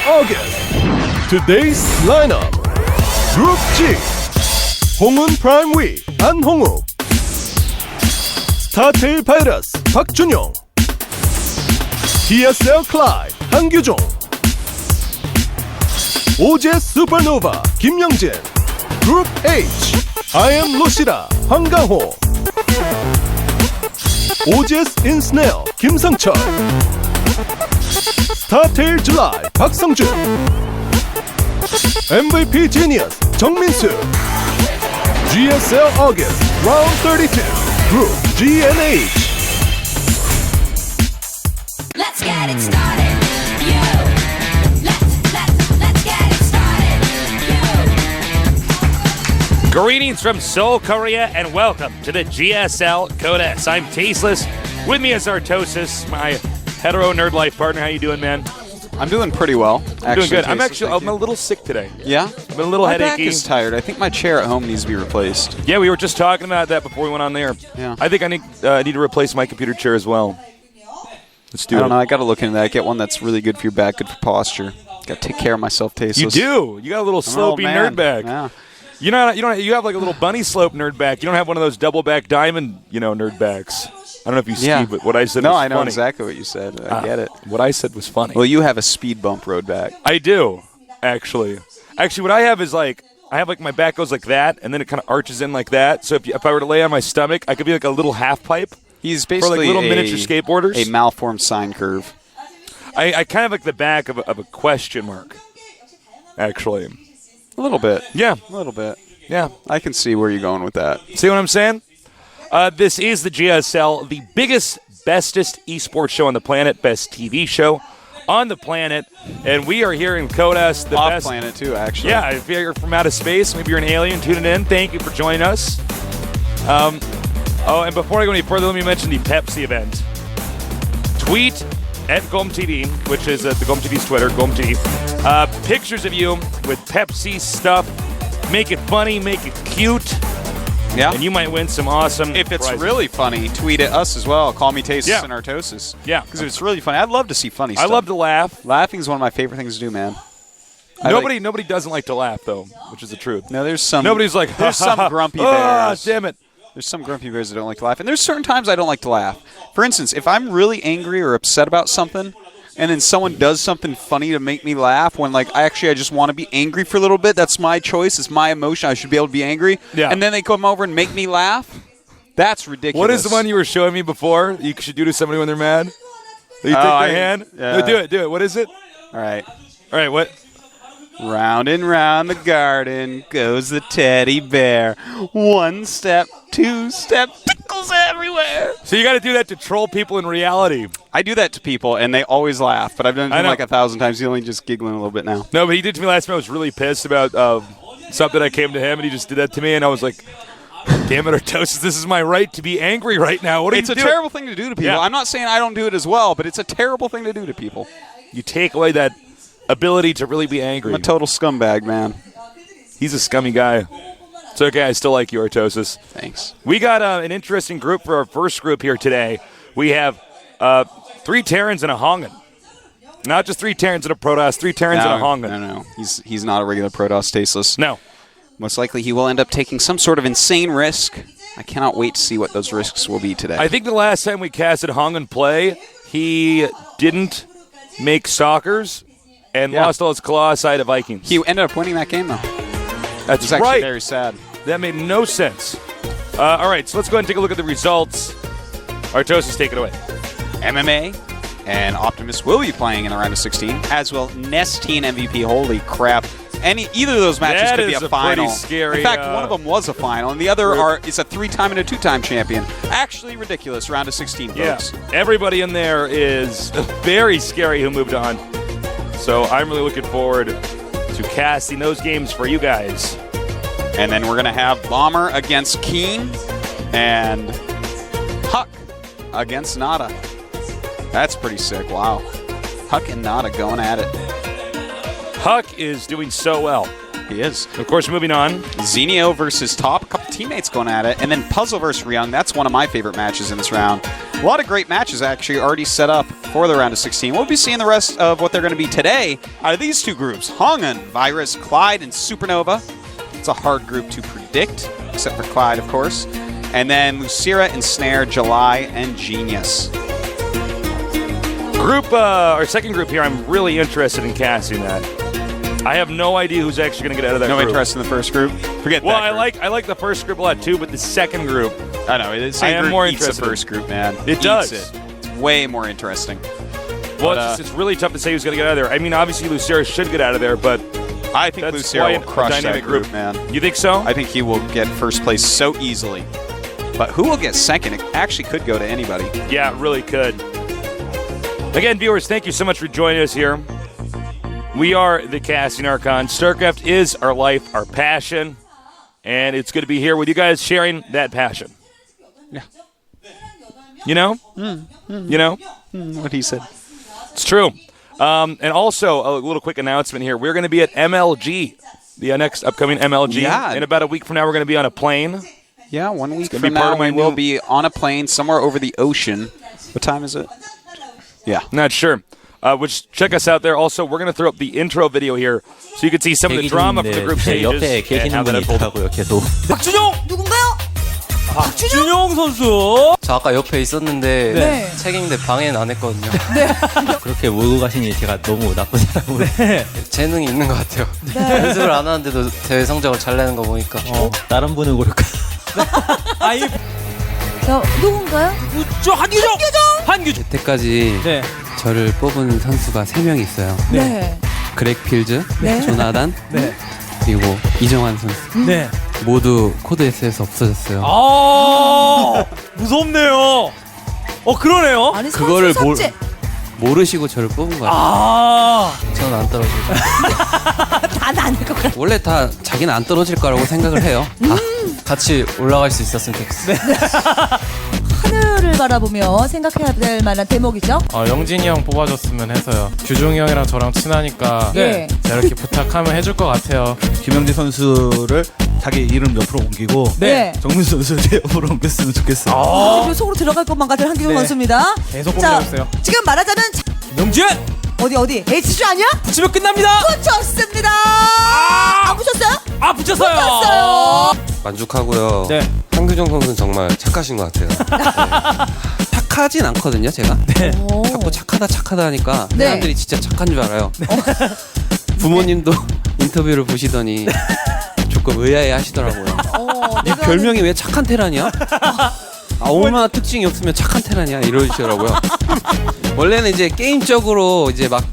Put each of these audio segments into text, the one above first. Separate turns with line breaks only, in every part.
August. Today's lineup. Group G. 홍은 Prime V, 안홍우. 스타테일 바이러스, 박준용. GSL Clyde, 한규종. OJ Supernova, 김영진. Group H. I am Lushira, 황강호. OJ's Insnare, 김상철. 스타테일 July, 박성준. MVP Genius, 정민수. GSL August, Round 32, Group G and H.
Let's get it started. Let's get it started.
Greetings from Seoul, Korea, and welcome to the GSL Code S. I'm Tasteless. With me is Artosis, my hetero nerd life partner. How you doing, man?
I'm doing pretty well.
Doing good. I'm
Tasteless,
a little sick today.
Yeah?
I've been a little
my
headachy.
back is tired. I think my chair at home needs to be replaced.
Yeah, we were just talking about that before we went on there.
Yeah.
I think I need to replace my computer chair as well. Let's do it.
I don't know. I got to look into that. Get one that's really good for your back, good for posture. Got to take care of myself, Tasteless.
You do. You got a little slopey nerd back.
Yeah.
You have like a little bunny slope nerd back. You don't have one of those double back diamond, nerd backs. I don't know if you ski, but what I said was funny.
No, I know exactly what you said. I get it.
What I said was funny.
Well, you have a speed bump road back.
I do, actually. Actually, what I have is I have my back goes like that, and then it kind of arches in like that. So if I were to lay on my stomach, I could be like a little half pipe.
He's basically
for little miniature skateboarders.
A malformed sine curve.
I kind of like the back of a question mark, actually.
A little bit.
Yeah.
A little bit.
Yeah.
I can see where you're going with that.
See what I'm saying? This is the GSL, the biggest, bestest esports show on the planet, best TV show on the planet, and we are here in Kodas, the
Off
best
planet too, actually.
Yeah, if you're from outer space, maybe you're an alien tuning in. Thank you for joining us. And before I go any further, let me mention the Pepsi event. Tweet at GomTV, which is the GomTV's Twitter, GomTV. Pictures of you with Pepsi stuff. Make it funny, make it cute.
Yeah.
And you might win some awesome
If it's
prizes.
really funny, tweet at us as well. Call me Tasteless
Yeah.
and Artosis.
Yeah.
Because if it's really funny, I'd love to see funny stuff.
I love to laugh.
Laughing is one of my favorite things to do, man.
Nobody doesn't like to laugh, though, which is the truth.
No, there's some.
Nobody's like,
there's some grumpy bears.
Ah, damn it.
There's some grumpy bears that don't like to laugh. And there's certain times I don't like to laugh. For instance, if I'm really angry or upset about something, and then someone does something funny to make me laugh when, I just want to be angry for a little bit. That's my choice. It's my emotion. I should be able to be angry.
Yeah.
And then they come over and make me laugh. That's ridiculous.
What is the one you were showing me before you should do to somebody when they're mad? You take their hand?
Yeah.
No, do it. What is it?
All right.
All right, what?
Round and round the garden goes the teddy bear. 1 step, 2 step, tickles everywhere.
So you got to do that to troll people in reality.
I do that to people, and they always laugh. But I've done it to him 1,000 times. He's only just giggling a little bit now.
No, but he did to me last time. I was really pissed about something. I came to him, and he just did that to me, and I was like, damn it, Artosis, this is my right to be angry right now. What are you doing?
It's a terrible thing to do to people.
Yeah.
I'm not saying I don't do it as well, but it's a terrible thing to do to people.
You take away that ability to really be angry.
I'm a total scumbag, man.
He's a scummy guy. It's okay. I still like you, Artosis.
Thanks.
We got an interesting group for our first group here today. We have 3 Terrans and a HongUn. Not just 3 Terrans and a Protoss, 3 Terrans and a HongUn.
No. He's not a regular Protoss, Tasteless.
No.
Most likely he will end up taking some sort of insane risk. I cannot wait to see what those risks will be today.
I think the last time we casted HongUn play, he didn't make stalkers and lost all his colossi to Vikings.
He ended up winning that game, though.
That's
It's actually
right.
very sad.
That made no sense. All right, so let's go ahead and take a look at the results. Artosis, take it away.
MMA and Optimus will be playing in the round of 16, as will Nestine MVP. Holy crap. Either of those matches
That
could be
is
a
a
final.
pretty scary,
in fact, one of them was a final, and the other is a 3-time and a 2-time champion. Actually ridiculous, round of 16, folks.
Yeah, everybody in there is very scary who moved on. So I'm really looking forward to casting those games for you guys.
And then we're going to have Bomber against Keen and Huck against Nada. That's pretty sick. Wow. Huck and Nada going at it.
Huck is doing so well.
He is.
Of course, moving on.
Xenio versus Top. A couple teammates going at it. And then Puzzle versus Ryung. That's one of my favorite matches in this round. A lot of great matches actually already set up for the round of 16. We'll be seeing the rest of what they're going to be today out of these two groups. HongUn, Virus, Clyde, and Supernova. It's a hard group to predict, except for Clyde, of course. And then Lucira, Ensnare, July, and Genius.
Our second group here, I'm really interested in casting that. I have no idea who's actually going to get out of that
No
group.
interest in the first group? Forget
Well,
that group.
I like the first group a lot too, but the second group,
I know. The
I
same
am
group
more
eats the
interested.
first group, man.
It
Eats
does.
It. It's way more interesting.
well,
But,
it's really tough to say who's going to get out of there. I mean, obviously Lucera should get out of there, but
I think
that's
Lucero
quite
will
a
crush
dynamic
that group, man.
You think so?
I think he will get first place so easily. But who will get second? It actually could go to anybody.
Yeah, it really could. Again, viewers, thank you so much for joining us here. We are the Casting Archon. StarCraft is our life, our passion, and it's good to be here with you guys sharing that passion.
Yeah.
You know? You know?
What he said.
It's true. And also, a little quick announcement here. We're going to be at MLG, the next upcoming MLG.
Yeah.
In about a week from now, we're going to be on a plane.
Yeah, 1 week
gonna
from
be part
now
of my
we will
new-
be on a plane somewhere over the ocean. What time is it? Yeah.
Not sure. Which check us out there. Also, we're going to throw up the intro video here so you can see some of the drama from the group stages
옆에
and how
계시는
that
분이
unfolded.
있더라고요, 계속.
박준용 누군가요?
준용 선수. 저 아까 옆에 있었는데
네.
책임인데 방해는 안 했거든요.
그렇게 몰고 가시니 제가 너무 나쁜 사람으로
재능이 있는 것 같아요. 연습을 안 하는데도 대회 성적을 잘 내는 거 보니까.
다른 분을 고를까?
자, 누군가요?
여태까지
네.
저를 뽑은 선수가 3명 있어요.
네.
그렉 필즈,
네.
조나단,
네.
그리고 이정환 선수.
네.
모두 코드 S에서 없어졌어요.
아, 무섭네요. 그러네요.
아니
그거를
선수 삭제.
모르시고 저를 뽑은 거예요.
아,
저는 안 떨어져요.
다는 아닐 것 같아.
원래 다 자기는 안 떨어질 거라고 생각을 해요.
같이 올라갈 수 있었으면 좋겠어요.
하늘을 바라보며 생각해야 될 만한 대목이죠.
영진이 형 뽑아줬으면 해서요. 규종이 형이랑 저랑 친하니까
네.
제가 이렇게 부탁하면 해줄 것 같아요.
김영재 선수를 자기 이름 옆으로 옮기고
네.
정민수 선수 제 옆으로 옮겼으면 좋겠어요.
그 속으로 들어갈 것만 같은 한기훈
네.
선수입니다.
계속
자,
꼽아주세요.
지금 말하자면
명준
어디 HG 아니야?
붙이면 끝납니다.
붙였습니다. 안 붙였어요?
아, 붙였어요.
붙였어요.
만족하고요.
네.
한규정 선수는 정말 착하신 것 같아요.
착하진 않거든요, 제가.
오.
자꾸 착하다 하니까
네.
사람들이 진짜 착한 줄 알아요. 부모님도 인터뷰를 보시더니 조금 의아해 하시더라고요. 네
내가
별명이 왜 착한 테란이야? 얼마나 특징이 없으면 착한 테란이야 이러시더라고요. 원래는 이제 게임적으로 이제 막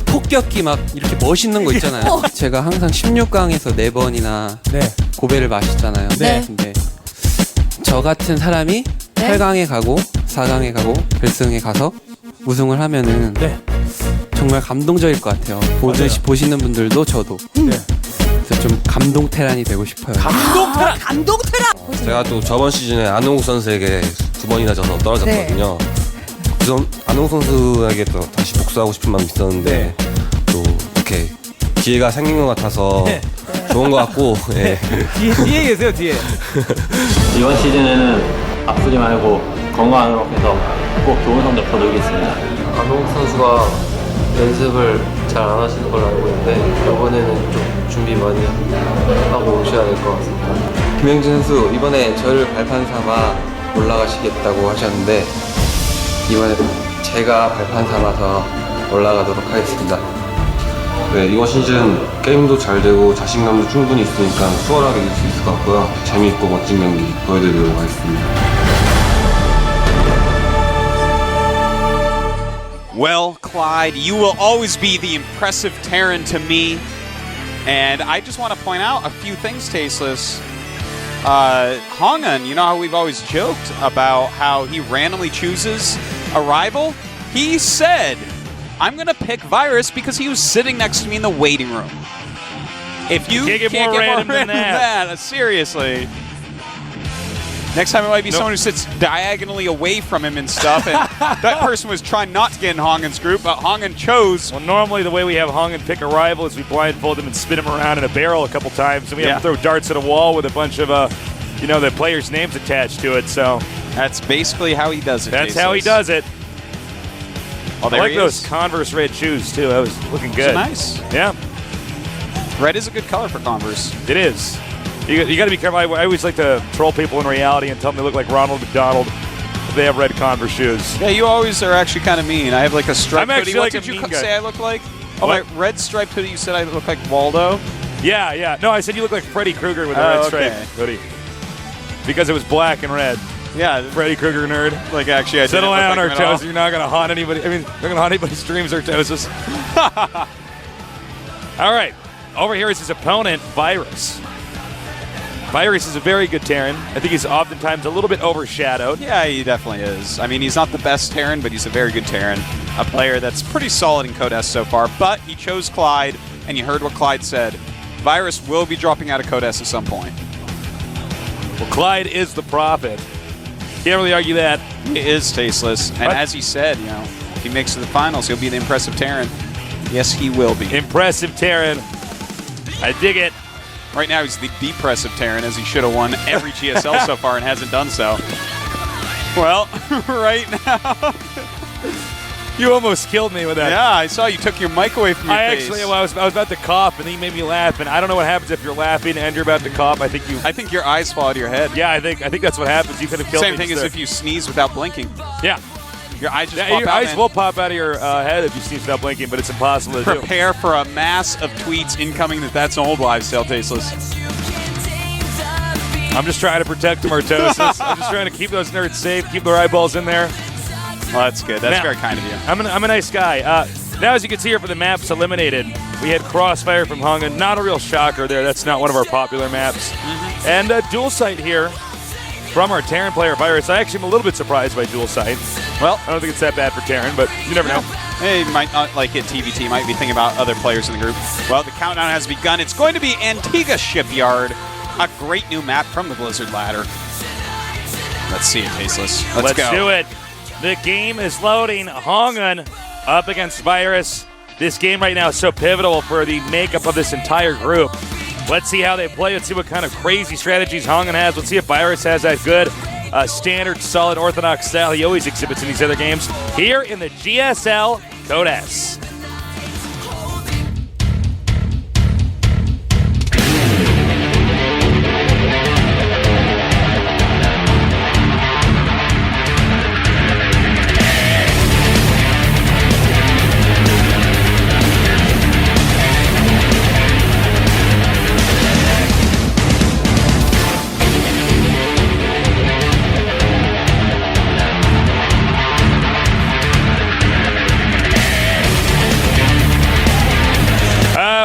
폭격기 막 이렇게 멋있는 거 있잖아요. 제가 항상 16강에서 4번이나
네.
고배를 마셨잖아요.
네.
근데 저 같은 사람이
네.
8강에 가고 4강에 가고 결승에 가서 우승을 하면은
네.
정말 감동적일 것 같아요. 보시는 분들도 저도. 그래서 좀 감동 테란이 되고 싶어요.
감동 테라.
제가 또 저번 시즌에 안홍욱 선수에게 2번이나 져서 떨어졌거든요. 그래서 안홍욱 선수에게 또 다시 복수하고 싶은 마음이 있었는데 또 이렇게 기회가 생긴 것 같아서 좋은 것 같고 예.
뒤에 계세요, 뒤에.
이번 시즌에는 아프지 말고 건강으로 해서 꼭 좋은 성적 거두겠습니다.
안홍욱 선수가 연습을 잘 안 하시는 걸로 알고 있는데 이번에는 좀 준비 많이 하고 오셔야 될 것 같습니다. 김영진 선수 이번에 저를 발판 삼아 올라가시겠다고 하셨는데 이번에 제가 발판 삼아서 올라가도록 하겠습니다. 네, 이번 시즌 게임도 잘 되고 자신감도 충분히 있으니까 수월하게 될 수 있을 것 같고요. 재미있고 멋진 경기 보여드리도록 하겠습니다.
Well, Clyde, you will always be the impressive Terran to me. And I just want to point out a few things, Tasteless. HongUn, you know how we've always joked about how he randomly chooses a rival? He said, I'm going to pick Virus because he was sitting next to me in the waiting room. If you
Can't get more random than that.
Seriously. Next time it might be someone who sits diagonally away from him and stuff, and that person was trying not to get in HongUn's group, but HongUn chose.
Well, normally the way we have HongUn pick a rival is we blindfold him and spin him around in a barrel a couple times, and we have to throw darts at a wall with a bunch of you know, the player's name's attached to it. So
that's basically how he does it.
That's how he does it.
Oh,
I like those Converse red shoes too. That was looking good.
Nice.
Yeah.
Red is a good color for Converse.
It is. You got to be careful. I always like to troll people in reality and tell them they look like Ronald McDonald if they have red Converse shoes.
Yeah, you always are actually kind of mean. I have like a striped
I'm actually
hoodie.
like
What did
a
you
mean guy.
say I look like? Oh,
What?
my red striped hoodie. You said I look like Waldo.
Yeah. No, I said you look like Freddy Krueger with a red stripe hoodie because it was black and red.
Yeah,
Freddy Krueger nerd.
Like actually, I
settle
didn't
down,
look like him at all.
Artosis. You're not gonna haunt anybody. I mean, you're gonna haunt anybody's dreams, Artosis. All right, over here is his opponent, Virus. Virus is a very good Terran. I think he's oftentimes a little bit overshadowed.
Yeah, he definitely is. I mean, he's not the best Terran, but he's a very good Terran. A player that's pretty solid in Code S so far, but he chose Clyde, and you heard what Clyde said. Virus will be dropping out of Code S at some point.
Well, Clyde is the prophet. Can't really argue that.
He is tasteless, and as he said, you know, if he makes it to the finals, he'll be the impressive Terran. Yes, he will be.
Impressive Terran. I dig it.
Right now, he's the depressive Terran, as he should have won every GSL so far and hasn't done so. Well, right now...
You almost killed me with that.
Yeah, I saw you took your mic away from your face.
Actually, well, I was about to cough, and then you made me laugh. And I don't know what happens if you're laughing and you're about to cough. I think your eyes fall out of your head. Yeah, I think that's what happens. You could have killed me.
Same thing as if you sneeze without blinking.
Yeah.
Your eyes just pop
your
out.
eyes will pop out of your head if you sneeze without blinking, but it's impossible to do.
Prepare for a mass of tweets incoming that's an old wives' tale, tasteless.
I'm just trying to protect them, Artosis. I'm just trying to keep those nerds safe, keep their eyeballs in there.
Well, that's good. That's
now,
very kind of you.
I'm a nice guy. Now, as you can see here for the maps eliminated, we had Crossfire from HongUn. Not a real shocker there. That's not one of our popular maps. And Dual Sight here from our Terran player, Virus. I actually am a little bit surprised by Dual Sight. Well, I don't think it's that bad for Terran, but you never know.
Hey, might not like it, TVT. Might be thinking about other players in the group. Well, the countdown has begun. It's going to be Antigua Shipyard, a great new map from the Blizzard ladder. Let's see it, tasteless. Let's go.
Do it. The game is loading. HongUn up against Virus. This game right now is so pivotal for the makeup of this entire group. Let's see how they play. Let's see what kind of crazy strategies HongUn has. Let's see if Virus has that good standard, solid, orthodox style he always exhibits in these other games. Here in the GSL Code S.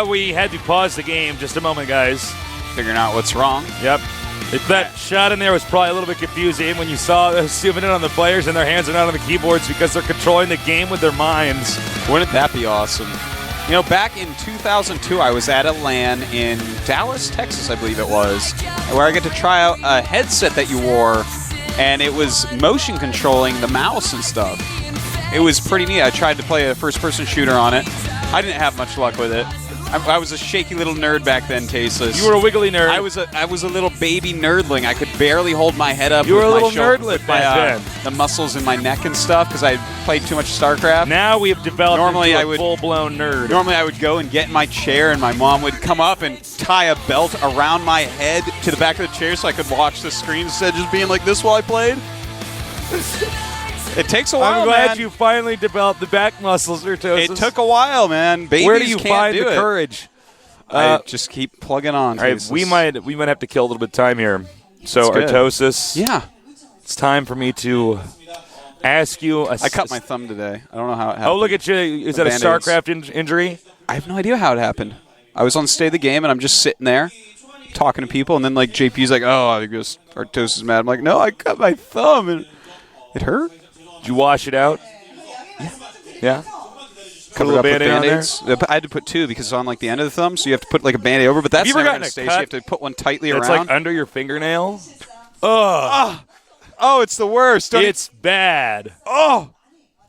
We had to pause the game just a moment, guys.
Figuring out what's wrong.
Yep. That shot in there was probably a little bit confusing when you saw zooming in on the players and their hands are not on the keyboards because they're controlling the game with their minds.
Wouldn't that be awesome? You know, back in 2002, I was at a LAN in Dallas, Texas, I believe it was, where I got to try out a headset that you wore, and it was motion controlling the mouse and stuff. It was pretty neat. I tried to play a first-person shooter on it. I didn't have much luck with it. I was a shaky little nerd back then, tasteless.
You were a wiggly nerd.
I was a little baby nerdling. I could barely hold my head up.
You were a
with
little
my shoulder,
nerdlet
with my,
back then.
the muscles in my neck and stuff because I played too much StarCraft.
Now we have developed into a full-blown nerd.
Normally I would go and get in my chair and my mom would come up and tie a belt around my head to the back of the chair so I could watch the screen instead of just being like this while I played. It takes a while,
I'm glad
man.
you finally developed the back muscles, Artosis.
It took a while, man. Babies
Where do you
can't
find
do
the
it.
courage?
I just keep plugging on.
All right, we might have to kill a little bit of time here. So,
That's good.
Artosis.
Yeah.
It's time for me to ask you.
I cut my thumb today. I don't know how it happened.
Oh, look at you. Is that a
Band-Aids.
StarCraft injury?
I have no idea how it happened. I was on state of the game, and I'm just sitting there talking to people, and then like JP's like, oh, I guess Artosis is mad. I'm like, no, I cut my thumb, and it hurt.
Did you wash it out? Yeah?
Covered up with Band-Aids. I had to put two because it's on like the end of the thumb, so you have to put like a Band-Aid over, but that's
Have you ever
never
gotten
going to
a
stay,
cut
so you have to put one tightly
It's
around.
like under your fingernail. Ugh.
Oh, it's the worst.
It's bad.
Oh,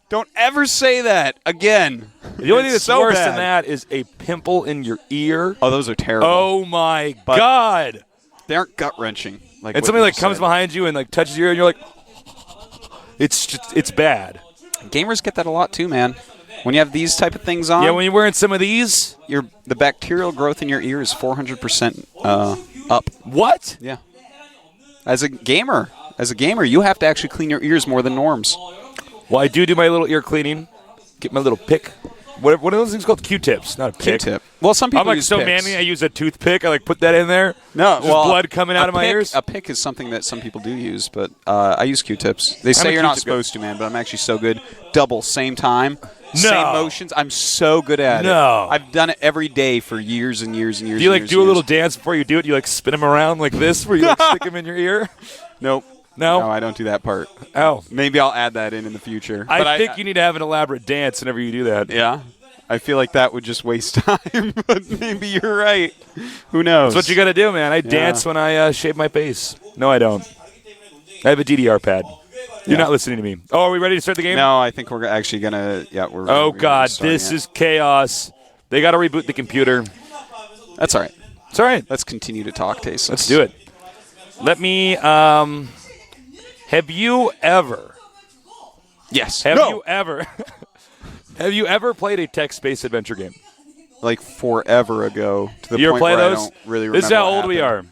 don't ever say that again.
The only thing
It's
that's
so
worse
bad.
than that is a pimple in your ear.
Oh, those are terrible.
Oh, my
But
God.
They aren't gut-wrenching. Like
and
what
somebody
you
like comes
said.
behind you and like touches your ear, and you're like, it's bad.
Gamers get that a lot too, man. When you have these type of things on,
Yeah, when you're wearing some of these.
the bacterial growth in your ear is 400% up.
What?
Yeah. As a gamer, you have to actually clean your ears more than norms.
Well, I do my little ear cleaning. Get my little pick. What are those things called? Q-tips, not a pick.
Q-tip. Well, some people
I'm like
use
so
picks.
manly. I use a toothpick. I like put that in there.
No,
Just
well,
blood coming out of my
pick,
ears.
A pick is something that some people do use, but I use Q-tips. They say
a
you're not
Q-tip
supposed to, man, but I'm actually so good. Double, same time,
No.
same motions. I'm so good at it.
No.
I've done it every day for years and years and years.
Do you
and
like
years
do a
and
little
years.
dance before you do it? You like spin them around like this, where you like stick them in your ear?
Nope.
No?
No, I don't do that part.
Oh,
Maybe I'll add that in the future.
I
But
think you need to have an elaborate dance whenever you do that.
Yeah. I feel like that would just waste time, but maybe you're right. Who knows?
That's what you got to do, man. I dance when I shave my face. No, I don't. I have a DDR pad. You're not listening to me. Oh, are we ready to start the game?
No, I think we're actually going to, we're
Oh,
we're
God.
starting
This
it.
is chaos. They got to reboot the computer.
That's all right.
It's all right.
Let's continue to talk, Taste.
Let's do it. Let me, have you ever,
Yes.
have
No.
you ever, have you ever played a text-based adventure game?
Like forever ago to the
You ever
point
play
where
those?
I don't really
This is
remember
how
what
old we are.
happened.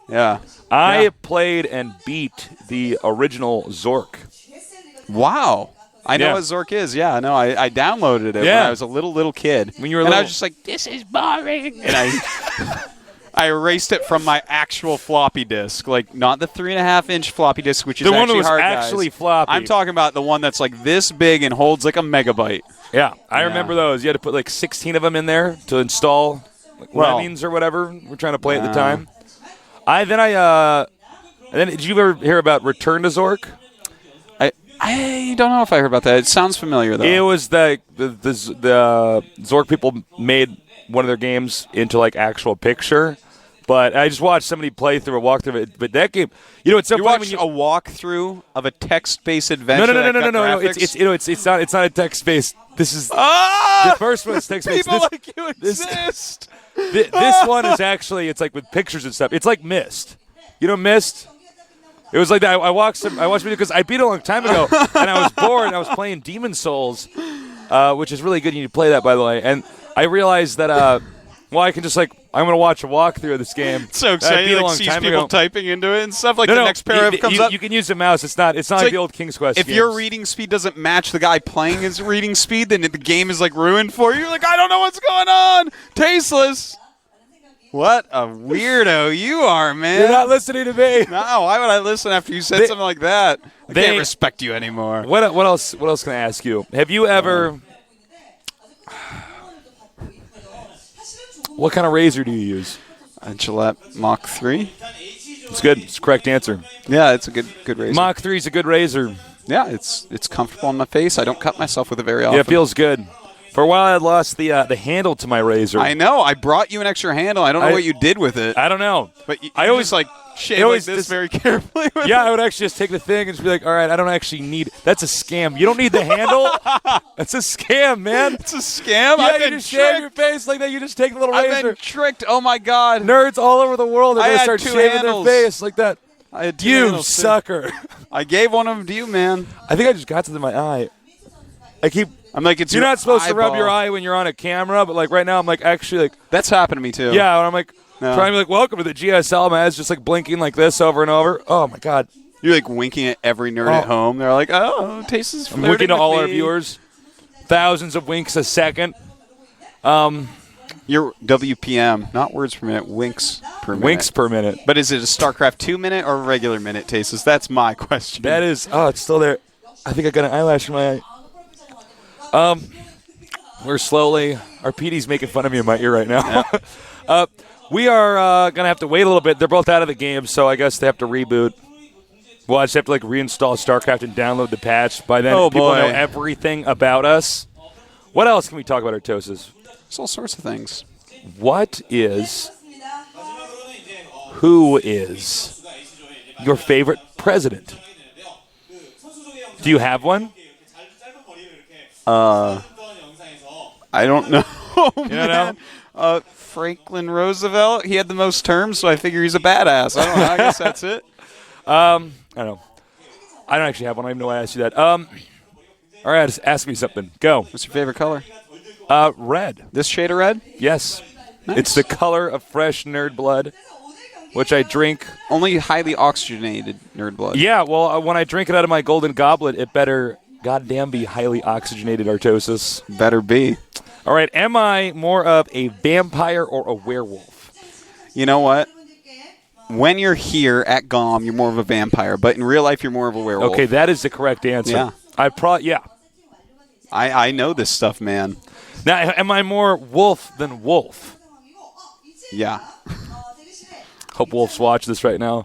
Yeah.
I
Yeah.
played and beat the original Zork.
Wow. I know
Yeah.
what Zork is. Yeah, no, I downloaded it when
Yeah.
I was a little kid.
When you were
and I
little.
was just like, this is boring. And I erased it from my actual floppy disk, like not the 3.5-inch floppy disk, which is
The one that
actually
was
hard,
actually
guys.
floppy.
I'm talking about the one that's like this big and holds like a megabyte.
Yeah, I
Yeah.
remember those. You had to put like 16 of them in there to install like
Well,
Lemmings or whatever we're trying to play at the time. And then did you ever hear about Return to Zork?
I don't know if I heard about that. It sounds familiar though.
It was the Zork people made one of their games into like actual picture. But I just watched somebody play through a walkthrough of it. But that game, it's so
you
funny
watched
when you
a walkthrough of a text-based adventure.
no.
that got graphics?
It's not a text based. This is
Ah!
the first one is text based.
People like you exist.
This one is actually it's like with pictures and stuff. It's like Myst. You know Myst? It was like that. I watched video because I beat it a long time ago, and I was bored. And I was playing Demon Souls, which is really good. You need to play that, by the way. And I realized that I can just I'm gonna watch a walkthrough of this game.
It's so
that I
exciting.
beat a
Like
long
sees
time
people
ago.
typing into it and stuff. Like
No,
the
no,
next paragraph comes up.
You can use the mouse. It's not like
like
the old King's Quest.
If
games.
your reading speed doesn't match the guy playing his reading speed, then the game is like ruined for you. You're like, I don't know what's going on. Tasteless. What a weirdo you are, man.
You're not listening to me.
No, why would I listen after you said something like that? I can't respect you anymore.
What else? What else can I ask you? Have you ever? What kind of razor do you use?
A Gillette Mach 3.
It's good. It's the correct answer.
Yeah, it's a good razor.
Mach 3 is a good razor.
Yeah, it's comfortable on my face. I don't cut myself with it very often.
Yeah, it feels good. For a while, I lost the handle to my razor.
I know. I brought you an extra handle. I don't know what you did with it.
I don't know.
But you
I always
just shave like this very carefully. With
Yeah,
it.
I would actually just take the thing and just be like, all right, I don't actually need. That's a scam. You don't need the handle. That's a scam, man.
It's a scam.
Yeah,
I've
you
been
just shave your
tricked.
face like that. You just take the little
I've
razor.
been tricked. Oh my god.
Nerds all over the world are
I
going to
had
start
2
shaving
handles.
their face like that.
I had 2
You
handles, too.
sucker.
I gave one of them to you, man.
I think I just got to my eye. I'm
like, it's
You're
your
not supposed to rub
eyeball.
your eye when you're on a camera, but right now I'm actually
That's happened to me too.
yeah, and I'm
No.
trying to be welcome to the GSL. My eyes just blinking like this over and over. Oh my god.
You're winking at every nerd at home. They're like, oh, Taste is
I'm
flirting
winking to
with
all our
me.
viewers. Thousands of winks a second.
You're WPM, not words per minute, winks per minute.
Winks per minute.
But is it a StarCraft 2 minute or a regular minute, Tasteless? That's my question.
That is. Oh, it's still there. I think I got an eyelash in my eye. We're slowly. Our PD's making fun of me in my ear right now. We are gonna have to wait a little bit. They're both out of the game, so I guess they have to reboot. Well, I just have to reinstall StarCraft and download the patch. By then, people
boy.
know everything about us. What else can we talk about, Artosis?
There's all sorts of things.
Who is your favorite president? Do you have one?
I don't know. Oh,
You
man.
know?
Franklin Roosevelt. He had the most terms, so I figure he's a badass. I don't know. I guess that's it.
I don't know. I don't actually have one. I don't even know why I asked you that. All right, just ask me something. Go.
What's your favorite color?
Red.
This shade of red?
Yes.
Nice.
It's the color of fresh nerd blood, which I drink.
Only highly oxygenated nerd blood.
Yeah, well, when I drink it out of my golden goblet, it better goddamn be highly oxygenated Artosis.
Better be.
All right, am I more of a vampire or a werewolf?
You know what? When you're here at GOM, you're more of a vampire, but in real life, you're more of a werewolf.
Okay, that is the correct answer.
Yeah. I know this stuff, man.
Now, am I more wolf than wolf?
Yeah.
Hope Wolf's watch this right now.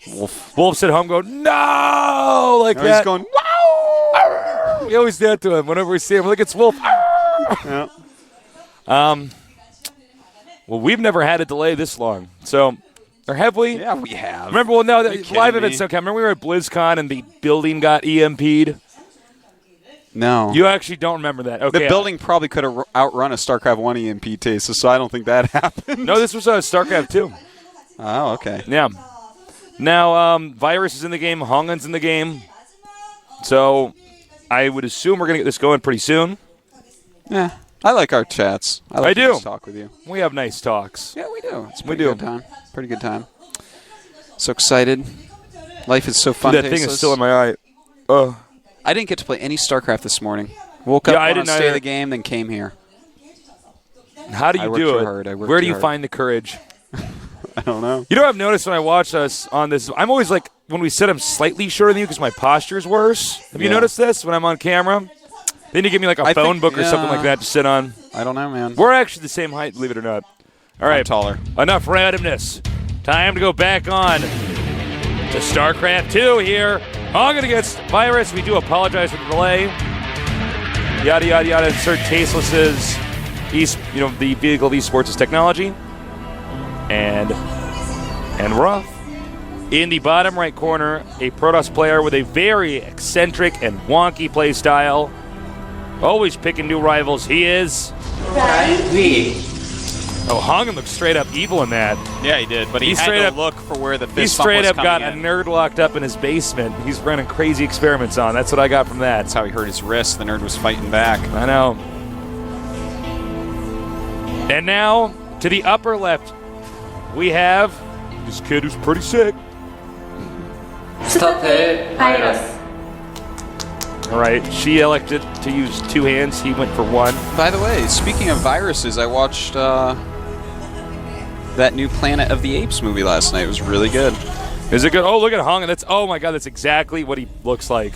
Wolf's at home going, no! Like
No,
that.
he's going, wow!
We always do that to him whenever we see him. Look, it's Wolf.
Yeah.
Well, we've never had a delay this long. So, or have we?
Yeah, we have.
Remember, well, no,
you
live
kidding
events
me?
don't count. Remember we were at BlizzCon and the building got EMP'd?
No.
You actually don't remember that. Okay.
The building probably could have outrun a StarCraft 1 EMP taste, so I don't think that happened.
No, this was StarCraft 2.
Oh, okay.
Yeah. Now, Virus is in the game. HongUn's in the game. So, I would assume we're going to get this going pretty soon.
Yeah. I like our chats. I like
I do.
to talk with you.
We have nice talks.
Yeah, we do. It's a
We
pretty
do.
good time. Pretty good time. So excited. Life is so fun.
Dude, that thing is still in my eye.
I didn't get to play any StarCraft this morning. Woke up,
Yeah, I
went on
didn't
State
either.
of the Game, then came here.
How do
I
you
worked
do
too
it?
hard. I worked
Where do
too
you
hard.
find the courage?
I don't know.
You know what I've noticed when I watch us on this? I'm always like, when we sit, I'm slightly shorter than you because my posture's worse. Have you
Yeah.
noticed this when I'm on camera? Then you give me like a
I
phone
think-
book or something
yeah.
like that to sit on.
I don't know, man.
We're actually the same height, believe it or not. All right.
I'm taller.
Enough randomness. Time to go back on to StarCraft 2 here. HongUn against Virus. We do apologize for the delay. Yada, yada, yada. Insert Tasteless's, the vehicle of esports' technology. And we're off. In the bottom right corner, a Protoss player with a very eccentric and wonky play style. Always picking new rivals. He is... Oh, HongUn looks straight up evil in that.
Yeah, he did, but he
He's
had
straight
to
up-
look for where the
He
fist bump
straight
was
up got
coming
a
in.
nerd locked up in his basement. He's running crazy experiments on. That's what I got from that.
That's how he hurt his wrist. The nerd was fighting back.
I know. And now, to the upper left, we have this kid who's pretty sick.
스타트의 바이러스.
All right, she elected to use two hands. He went for one.
By the way, speaking of viruses, I watched that new Planet of the Apes movie last night. It was really good.
Is it good? Oh, look at HongUn. Oh my God, that's exactly what he looks like.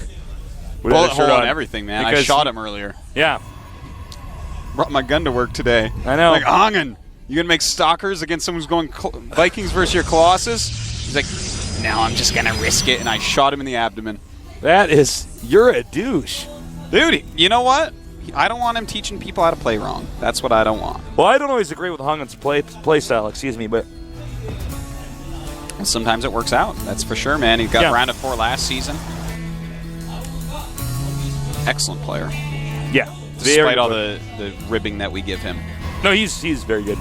With
Bullet
that shirt
hole
on.
and everything, man. I
Because-
shot him earlier.
Yeah,
Brought my gun to work today.
I know.
Like, HongUn, you gonna make stalkers against someone who's going Vikings versus your Colossus? He's like, no, I'm just gonna risk it, and I shot him in the abdomen.
you're a douche.
Dude, you know what? I don't want him teaching people how to play wrong. That's what I don't want.
Well, I don't always agree with HongUn's play style, but
And sometimes it works out. That's for sure, man. He got round of 4 last season. Excellent player.
yeah.
Despite all the ribbing that we give him.
No, he's very good.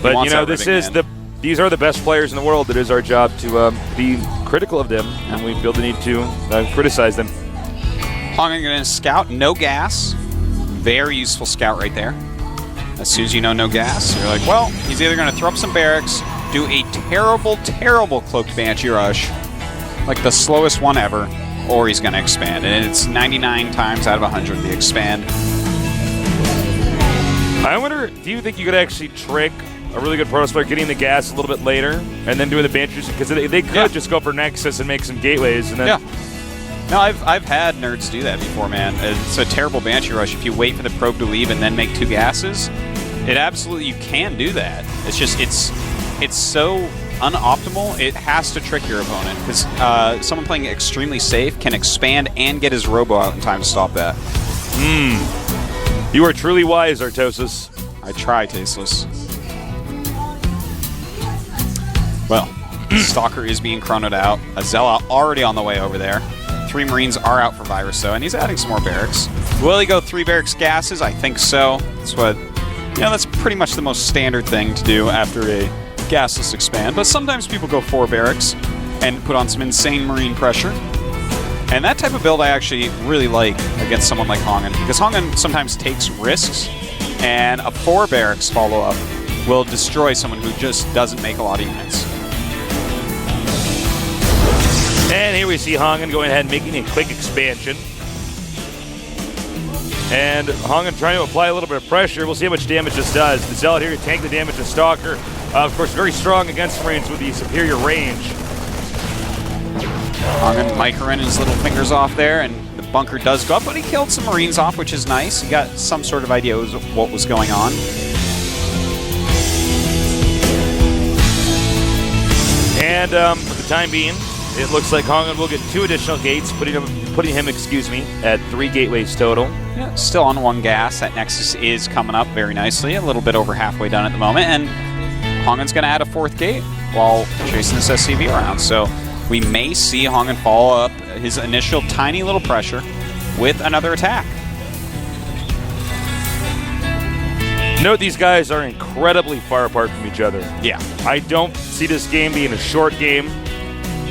But
wants that
this
ribbing,
is
man.
these are the best players in the world. It is our job to be critical of them, and we feel the need to criticize them.
HongUn going to scout, no gas. Very useful scout right there. As soon as you know no gas, you're like, well, he's either going to throw up some barracks, do a terrible, terrible cloaked Banshee rush, like the slowest one ever, or he's going to expand. And it's 99 times out of 100 the expand.
I wonder, do you think you could actually trick a really good Protoss player getting the gas a little bit later and then doing the Banshees? Because they could just go for Nexus and make some gateways. And then
Yeah. No, I've had nerds do that before, man. It's a terrible Banshee rush. If you wait for the probe to leave and then make 2 gases, it absolutely, you can do that. It's just, it's so unoptimal, it has to trick your opponent. Because someone playing extremely safe can expand and get his robo out in time to stop that.
You are truly wise, Artosis.
I try, Tasteless. Well, Stalker is being chronoed out. Azella already on the way over there. 3 Marines are out for Virus, though, and he's adding some more barracks. Will he go 3 barracks gases? I think so. That's what Yeah, that's pretty much the most standard thing to do after a gasless expand. But sometimes people go 4 barracks and put on some insane marine pressure. And that type of build I actually really like against someone like HongUn, because HongUn sometimes takes risks, and a 4 barracks follow-up will destroy someone who just doesn't make a lot of units.
And here we see HongUn going ahead and making a quick expansion. And HongUn trying to apply a little bit of pressure. We'll see how much damage this does. The Zealot here to tank the damage to Stalker. Of course, very strong against Marines with the superior range.
HongUn microing his little fingers off there, and the bunker does go up, but he killed some Marines off, which is nice. He got some sort of idea of what was going on.
And for the time being, it looks like HongUn will get 2 additional gates, putting him at 3 gateways total.
Yeah, still on 1 gas. That Nexus is coming up very nicely, a little bit over halfway done at the moment, and HongUn's going to add a 4th gate while chasing this SCV around. So we may see HongUn follow up his initial tiny little pressure with another attack.
Note these guys are incredibly far apart from each other.
Yeah.
I don't see this game being a short game.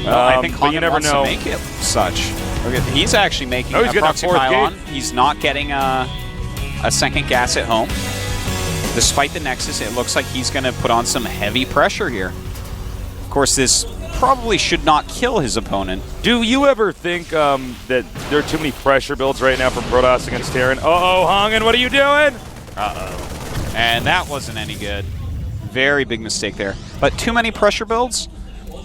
I think
but you
HongUn
never
wants
know.
to make it such. Okay, he's actually making
he's
a
getting a
proxy
4th
pylon.
gate.
He's not getting a 2nd gas at home. Despite the Nexus, it looks like he's going to put on some heavy pressure here. Of course, this probably should not kill his opponent.
Do you ever think that there are too many pressure builds right now for Protoss against Terran? Uh-oh, HongUn, what are you doing?
Uh-oh. And that wasn't any good. Very big mistake there. But too many pressure builds?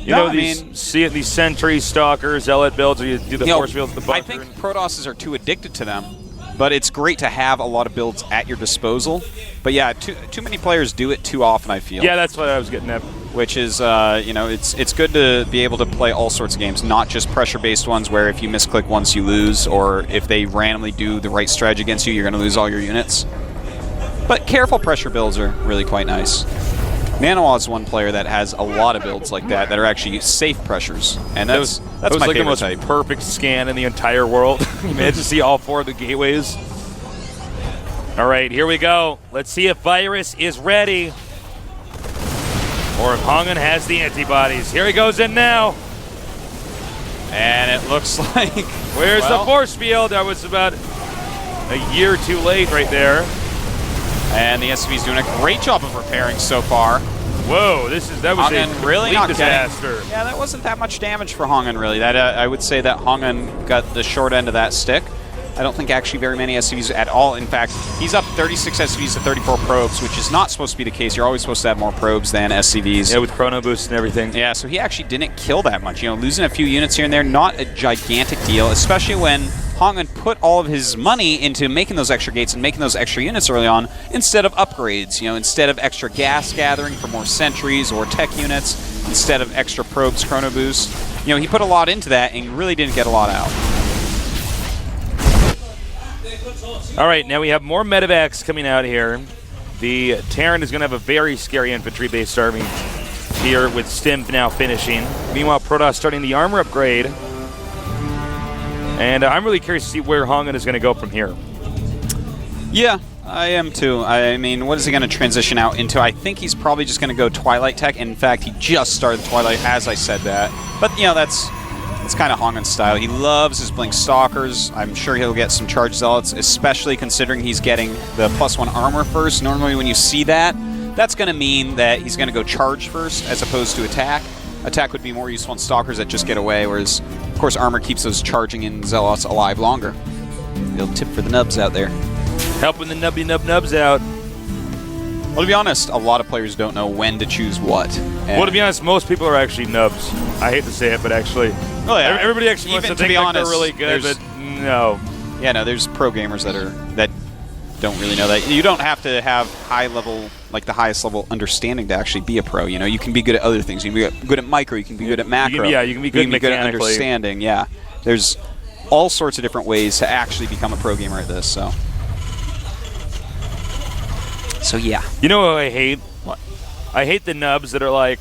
You know, these Sentry, Stalker, Zealot builds, or you do the Force fields, the bunker.
I think Protosses are too addicted to them, but it's great to have a lot of builds at your disposal. But yeah, too many players do it too often, I feel.
Yeah, that's what I was getting at.
Which is, you know, it's good to be able to play all sorts of games, not just pressure-based ones where if you misclick once you lose, or if they randomly do the right strategy against you, you're going to lose all your units. But careful pressure builds are really quite nice. Nanoa is one player that has a lot of builds like that are actually safe pressures, and that's my
like
favorite
the most
type.
perfect scan in the entire world. You managed to see all 4 of the gateways. All right, here we go. Let's see if Virus is ready, or if HongUn has the antibodies. Here he goes in now.
And it looks like...
Where's the force field? That was about a year too late right there.
And the SCV's doing a great job of repairing so far.
Whoa, that was
HongUn
a
really not
disaster.
Yeah, that wasn't that much damage for HongUn, really. That I would say that HongUn got the short end of that stick. I don't think actually very many SCVs at all. In fact, he's up 36 SCVs to 34 probes, which is not supposed to be the case. You're always supposed to have more probes than SCVs.
Yeah, with chrono boost and everything.
Yeah, so he actually didn't kill that much. You know, losing a few units here and there, not a gigantic deal, especially when HongUn put all of his money into making those extra gates and making those extra units early on instead of upgrades. You know, instead of extra gas gathering for more sentries or tech units, instead of extra probes, chrono boost. You know, he put a lot into that and really didn't get a lot out.
All right, now we have more medevacs coming out here. The Terran is going to have a very scary infantry-based army here with Stim now finishing. Meanwhile, Protoss starting the armor upgrade. And I'm really curious to see where HongUn is going to go from here.
Yeah, I am too. I mean, what is he going to transition out into? I think he's probably just going to go Twilight Tech. In fact, he just started Twilight as I said that. But, you know, that's kind of HongUn's style. He loves his Blink Stalkers. I'm sure he'll get some Charge Zealots, especially considering he's getting the +1 armor first. Normally when you see that, that's going to mean that he's going to go Charge first as opposed to Attack. Attack would be more useful in Stalkers that just get away, whereas, of course, Armor keeps those charging in Zealots alive longer. Little tip for the nubs out there.
Helping the nubs out.
Well, to be honest, a lot of players don't know when to choose what.
Well, to be honest, most people are actually nubs. I hate to say it, but actually,
yeah,
everybody actually wants to think like they're really good, but no.
Yeah, no, there's pro gamers that don't really know that. You don't have to have high level, like the highest level understanding to actually be a pro. You know, you can be good at other things. You can be good at micro. You can be good at macro.
You can be good
at understanding. Yeah, there's all sorts of different ways to actually become a pro gamer at this. So yeah.
You know what I hate? What? I hate the nubs that are like,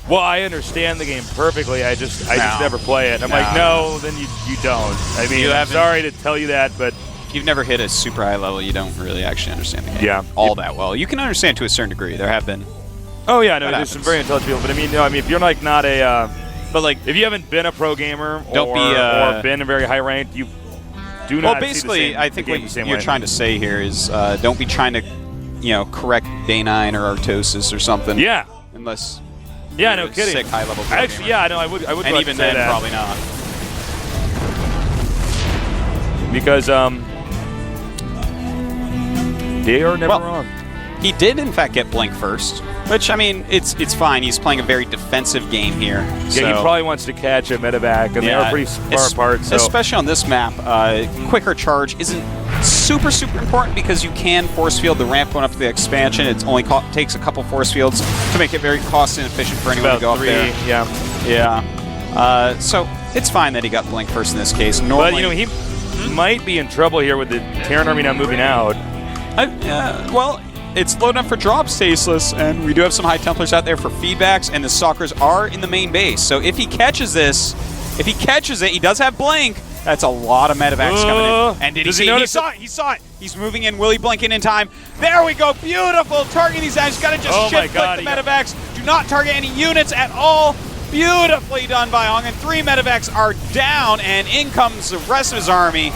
well, I understand the game perfectly. I just never play it. I'm like, no, then you don't. I mean, I'm sorry to tell you that, but
if you've never hit a super high level, you don't really actually understand the game all that well. You can understand to a certain degree. There have been.
Oh yeah, no, there's some very intelligent people, but I mean, no, if you're like not a,
but like
if you haven't been a pro gamer
don't
or been a very high ranked, you do not.
Well, basically, I think what you're trying to say here is don't be trying to, correct day 9 or Artosis or something.
Yeah.
Unless.
Yeah, no kidding.
Sick high level.
Actually, yeah, no, I would.
And
go
even
say
then,
that.
probably not.
Because they are never wrong.
He did, in fact, get Blink first, which, I mean, it's fine. He's playing a very defensive game here.
Yeah, he probably wants to catch a medevac, and they are pretty far apart. So.
Especially on this map, quicker charge isn't super important because you can force field the ramp going up to the expansion. It only takes a couple force fields to make it very cost inefficient for anyone to go up there. Yeah. So it's fine that he got Blink first in this case. Normally,
but, he might be in trouble here with the Terran army now moving out.
Well, it's low enough for drops, Tasteless, and we do have some High Templars out there for feedbacks, and the Stalkers are in the main base. So if he catches it, he does have Blink. That's a lot of medevacs coming in. And did he see it? He saw it. He saw it. He's moving in. Will he blink in time? There we go. Beautiful. Targeting these guys. Got to just shift click the medevacs. Do not target any units at all. Beautifully done by HongUn. 3 medevacs are down, and in comes the rest of his army.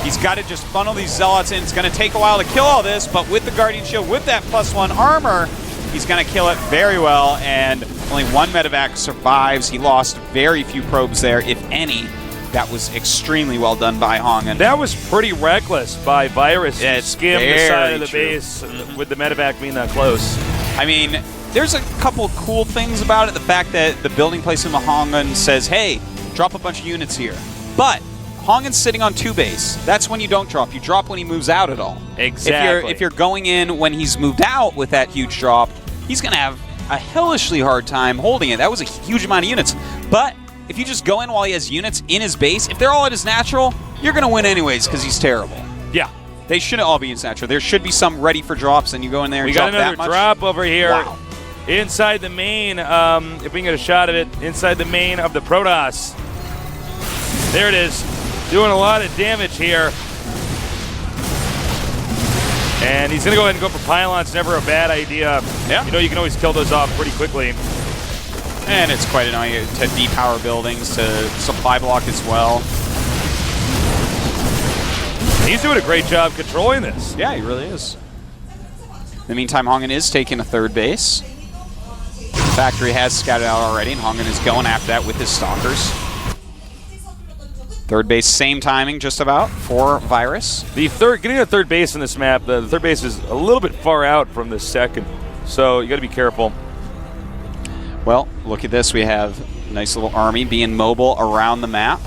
He's got to just funnel these Zealots in. It's going to take a while to kill all this, but with the Guardian Shield, with that +1 armor, he's going to kill it very well, and only 1 medevac survives. He lost very few probes there, if any. That was extremely well done by HongUn.
That was pretty reckless by Virus to skim the side of the
true.
base with the medevac being that close.
I mean, there's a couple cool things about it. The fact that the building placement of HongUn says, hey, drop a bunch of units here. But HongUn's sitting on 2 base. That's when you don't drop. You drop when he moves out at all.
Exactly.
If you're going in when he's moved out with that huge drop, he's going to have a hellishly hard time holding it. That was a huge amount of units. But if you just go in while he has units in his base, if they're all at his natural, you're going to win anyways because he's terrible.
Yeah.
They shouldn't all be in his natural. There should be some ready for drops, and you go in there and drop that much.
We got another drop over here.
Wow.
Inside the main, if we can get a shot of it, inside the main of the Protoss. There it is. Doing a lot of damage here. And he's going to go ahead and go for pylons. Never a bad idea.
Yeah.
You can always kill those off pretty quickly.
And it's quite annoying to depower buildings, to supply block as well.
He's doing a great job controlling this.
Yeah, he really is. In the meantime, HongUn is taking a 3rd base. The factory has scouted out already, and HongUn is going after that with his Stalkers. 3rd base, same timing, just about, for Virus.
Getting a 3rd base in this map, the 3rd base is a little bit far out from the 2nd, so you got to be careful.
Well, look at this. We have a nice little army being mobile around the map.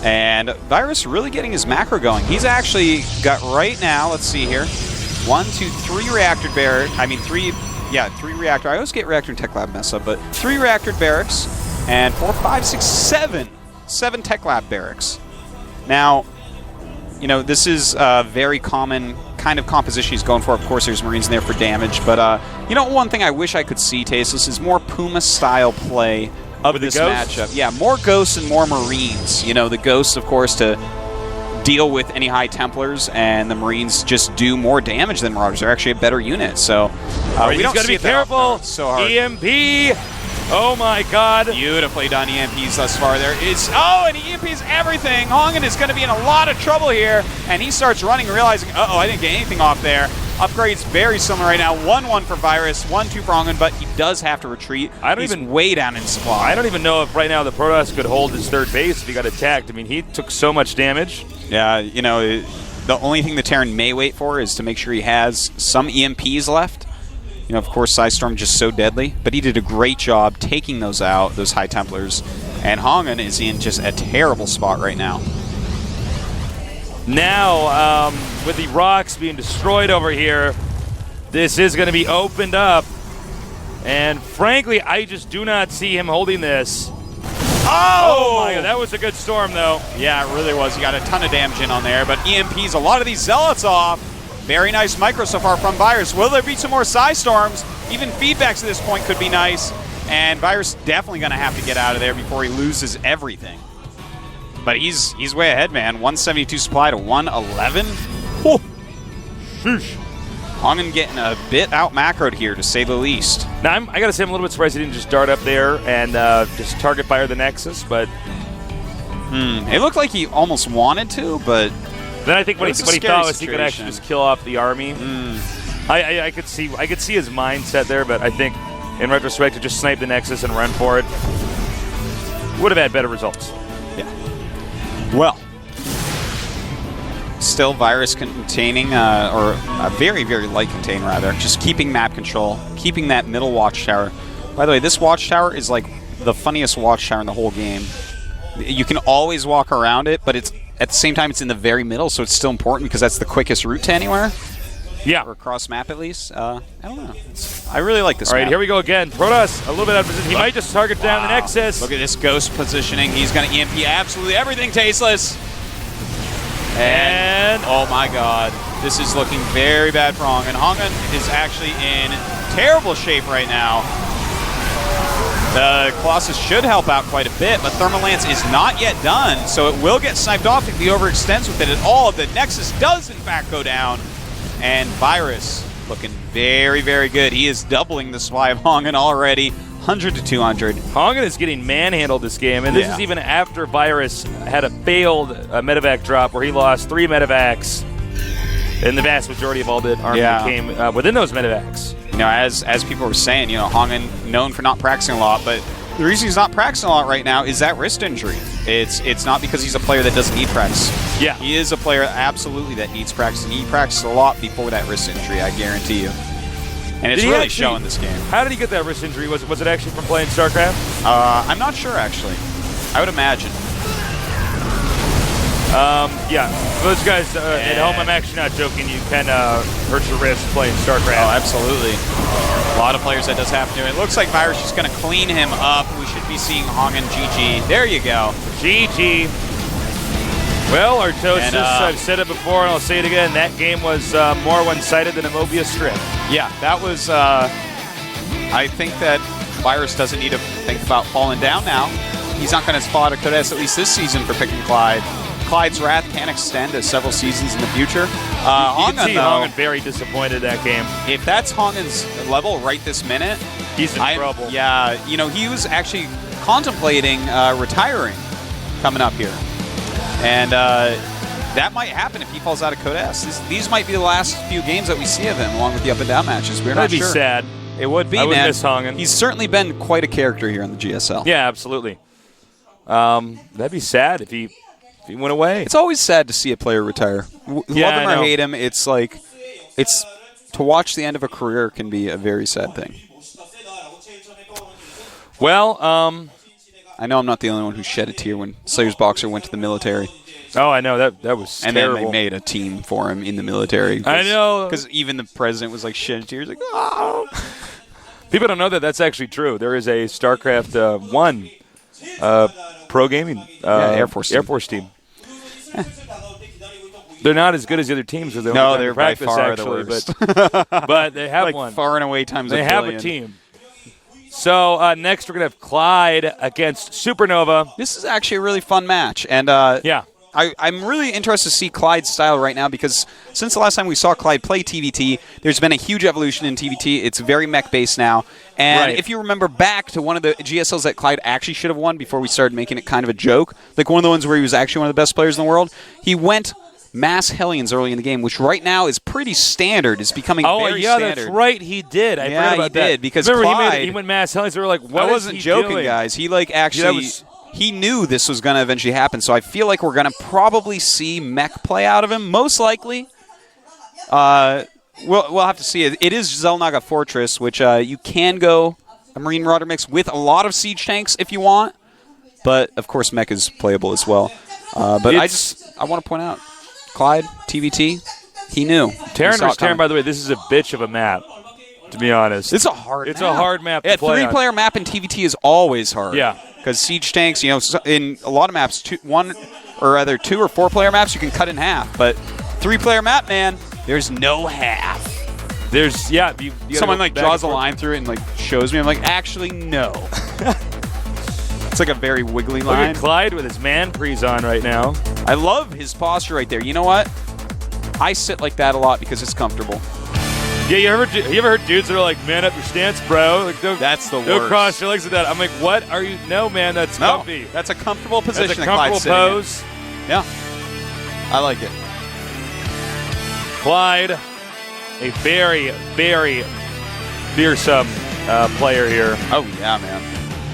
And Virus really getting his macro going. He's actually got right now, let's see here, 1, 2, 3 reactor barracks. I mean, 3 reactor. I always get reactor and tech lab mess up, but 3 reactor barracks and 4, 5, 6, 7 tech lab barracks. Now, this is a very common kind of composition he's going for. Of course, there's Marines in there for damage, but one thing I wish I could see, Tasteless, is more Puma-style play of this matchup. Yeah, more Ghosts and more Marines. The Ghosts, of course, to deal with any High Templars, and the Marines just do more damage than Marauders. They're actually a better unit, so we don't
got to be careful.
It's so hard.
EMP. Oh my God.
Beautifully done EMPs thus far. And he EMPs everything. HongUn is going to be in a lot of trouble here, and he starts running, realizing, I didn't get anything off there. Upgrades very similar right now. 1-1 for Virus, 1-2 for HongUn, but he does have to retreat. He's way down in supply.
I don't even know if right now the Protoss could hold his 3rd base if he got attacked. I mean, he took so much damage.
Yeah, the only thing the Terran may wait for is to make sure he has some EMPs left. Of course, Psystorm just so deadly, but he did a great job taking those out, those High Templars, and HongUn is in just a terrible spot right now.
Now, with the rocks being destroyed over here, this is going to be opened up, and frankly, I just do not see him holding this. Oh my God, that was a good storm, though.
Yeah, it really was. He got a ton of damage in on there, but EMPs a lot of these Zealots off. Very nice micro so far from Virus. Will there be some more Psystorms? Even feedbacks at this point could be nice. And Virus definitely going to have to get out of there before he loses everything. But he's way ahead, man. 172 supply to 111.
Oh, sheesh.
HongUn getting a bit out macroed here, to say the least.
Now, I got to say, I'm a little bit surprised he didn't just dart up there and just target fire the Nexus, but...
It looked like he almost wanted to, but...
Then I think what he thought was he could
situation.
actually just kill off the army. I could see his mindset there, but I think in retrospect to just snipe the Nexus and run for it would have had better results.
Yeah. Well, still virus containing, or a very, very light contain rather. Just keeping map control, keeping that middle watchtower. By the way, this watchtower is like the funniest watchtower in the whole game. You can always walk around it, but it's at the same time it's in the very middle, so it's still important because that's the quickest route to anywhere.
Yeah.
Or across map at least. I don't know. I really like this
All right,
map.
here we go again. Protoss a little bit out of position. He might just target down the Nexus.
Look at this ghost positioning. He's going to EMP absolutely everything tasteless. And oh my god, this is looking very bad for HongUn. HongUn is actually in terrible shape right now. The Colossus should help out quite a bit, but Thermal Lance is not yet done, so it will get sniped off if he overextends with it at all. The Nexus does in fact go down, and Virus looking very, very good. He is doubling the supply of HongUn already, 100 to 200.
HongUn is getting manhandled this game, and this is even after Virus had a failed medevac drop where he lost 3 medevacs, and the vast majority of all the army came within those medevacs.
You know, as people were saying, you know, HongUn known for not practicing a lot, but the reason he's not practicing a lot right now is that wrist injury. It's not because he's a player that doesn't need practice.
Yeah.
He is a player absolutely that needs practice, and he practiced a lot before that wrist injury, I guarantee you. And it's really showing this game.
How did he get that wrist injury? Was it actually from playing StarCraft?
I'm not sure, actually. I would imagine.
Yeah, for those guys at home, I'm actually not joking. You can hurt your wrist playing StarCraft.
Oh, absolutely. A lot of players that does happen to. It looks like Virus is going to clean him up. We should be seeing HongUn GG. There you go.
GG. Well, Artosis, I've said it before and I'll say it again, that game was more one-sided than a Mobius strip.
Yeah, that was, I think that Virus doesn't need to think about falling down now. He's not going to spot a Codes at least this season for picking Clyde. Clyde's wrath can extend to several seasons in the future.
You can see
though,
HongUn very disappointed that game.
If that's HongUn's level right this minute,
he's in trouble.
Yeah, you know, he was actually contemplating retiring coming up here. And that might happen if he falls out of Codes. These might be the last few games that we see of him, along with the up and down matches. We're not sure.
That'd be sad.
It would be,
I would
man.
miss HongUn.
He's certainly been quite a character here on the GSL.
Yeah, absolutely. That'd be sad if he went away.
It's always sad to see a player retire. Love him or hate him, it's like, to watch the end of a career can be a very sad thing.
Well,
I know I'm not the only one who shed a tear when Slayer's Boxer went to the military.
Oh, I know. That was
and
terrible.
then they made a team for him in the military.
I know.
Because even the president was like shedding tears, like, oh.
People don't know that that's actually true. There is a StarCraft 1 pro gaming
Air Force team.
They're not as good as the other teams.
No, they're by
practice,
far
actually,
the worst.
but they have
like
one.
Far and away times
They
a
have
billion.
a team. So next we're going to have Clyde against Supernova.
This is actually a really fun match. And
yeah.
I'm really interested to see Clyde's style right now because since the last time we saw Clyde play TVT, there's been a huge evolution in TVT. It's very mech-based now. And if you remember back to one of the GSLs that Clyde actually should have won before we started making it kind of a joke, like one of the ones where he was actually one of the best players in the world, he went Mass Hellions early in the game, which right now is pretty standard. It's becoming very standard.
That's right. He did. I forgot about that.
He did because
remember
Clyde,
he went Mass Hellions. They were like, what
I wasn't joking,
doing?
guys. He like actually... He knew this was going to eventually happen, so I feel like we're going to probably see mech play out of him, most likely. We'll have to see. It is Zelnaga Fortress, which you can go a Marine Marauder mix with a lot of siege tanks if you want, but of course mech is playable as well. But I want to point out, Clyde, TVT, he knew.
Terran vs. Terran, by the way, this is a bitch of a map, to be honest.
It's a hard map.
It's a hard map to play on.
3-player map in TVT is always hard.
Yeah.
Because siege tanks, you know, in a lot of maps, 2 or 4-player maps, you can cut in half. But 3-player map, man, there's no half.
There's, you someone
like draws a line through it and like shows me. I'm like, actually, no. It's like a very wiggly
Look
line.
at Clyde with his man prees on right now.
I love his posture right there. You know what? I sit like that a lot because it's comfortable.
Yeah, you ever heard dudes that are like, man up your stance, bro? Like,
That's the
don't
worst.
cross your legs like that. I'm like, what are you? No, man, that's
No,
comfy.
that's a comfortable position.
That's a
that
comfortable
Clyde's sitting
pose.
in. Yeah, I like it.
Clyde, a very, very fearsome player here.
Oh yeah, man.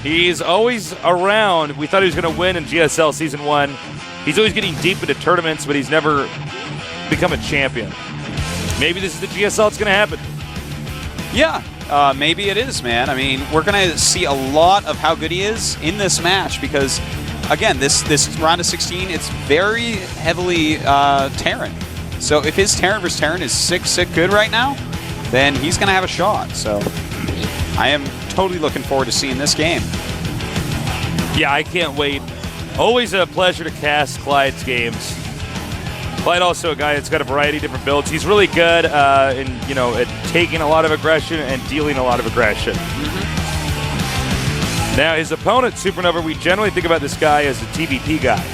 He's always around. We thought he was going to win in GSL Season 1. He's always getting deep into tournaments, but he's never become a champion. Maybe this is the GSL. It's going to happen.
Yeah, maybe it is, man. I mean, we're going to see a lot of how good he is in this match because, again, this round of 16, it's very heavily Terran. So if his Terran versus Terran is sick good right now, then he's going to have a shot. So I am totally looking forward to seeing this game.
Yeah, I can't wait. Always a pleasure to cast Clyde's games. Clyde also a guy that's got a variety of different builds. He's really good at taking a lot of aggression and dealing a lot of aggression. Now, his opponent, Supernova, we generally think about this guy as a TVP guy.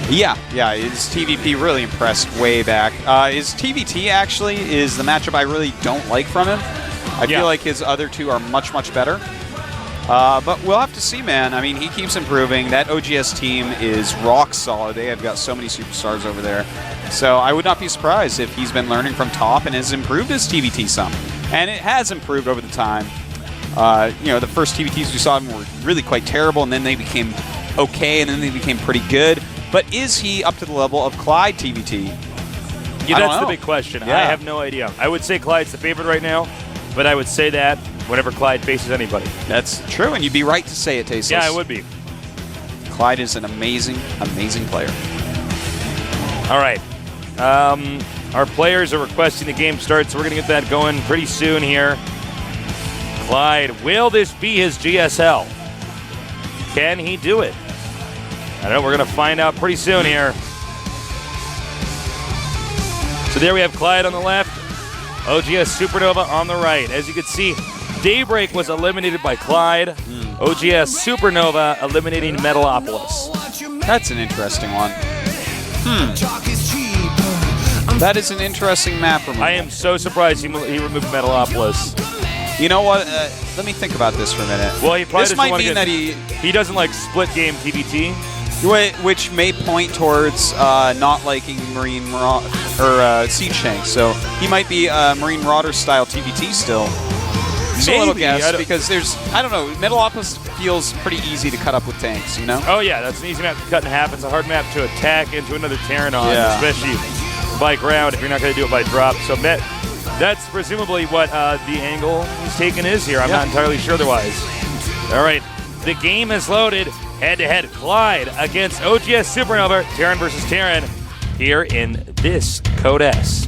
Yeah, his TVP really impressed way back. His TVT actually is the matchup I really don't like from him. I feel like his other two are much better. But we'll have to see, man. I mean, he keeps improving. That OGS team is rock solid. They have got so many superstars over there. So I would not be surprised if he's been learning from top and has improved his TVT some. And it has improved over the time. The first TVTs we saw him were really quite terrible, and then they became okay, and then they became pretty good. But is he up to the level of Clyde TVT?
Yeah, that's the big question.
Yeah.
I have no idea. I would say Clyde's the favorite right now, but I would say that whenever Clyde faces anybody.
That's true, and you'd be right to say it, Tasteless.
Yeah, I would be.
Clyde is an amazing player.
All right. Our players are requesting the game start, so we're going to get that going pretty soon here. Clyde, will this be his GSL? Can he do it? I don't know. We're going to find out pretty soon here. So there we have Clyde on the left. OGS Supernova on the right. As you can see, Daybreak was eliminated by Clyde. OGS Supernova eliminating Metalopolis.
That's an interesting one. That is an interesting map removal.
I am so surprised he removed Metalopolis.
You know what? Let me think about this for a minute.
Well, he probably
this
doesn't
might
want
mean
to
that
he doesn't like split game TBT.
Which may point towards not liking Marine or Siege Tanks. So he might be Marine Marauder style TBT still. Just a little guess because I don't know, Metalopolis feels pretty easy to cut up with tanks, you know?
Oh yeah, that's an easy map to cut in half. It's a hard map to attack into another Terran on, especially by ground if you're not going to do it by drop. So that's presumably what the angle he's taken is here. I'm not entirely sure otherwise. All right, the game is loaded. Head-to-head Clyde against OGS Supernova, Terran versus Terran, here in this Code S.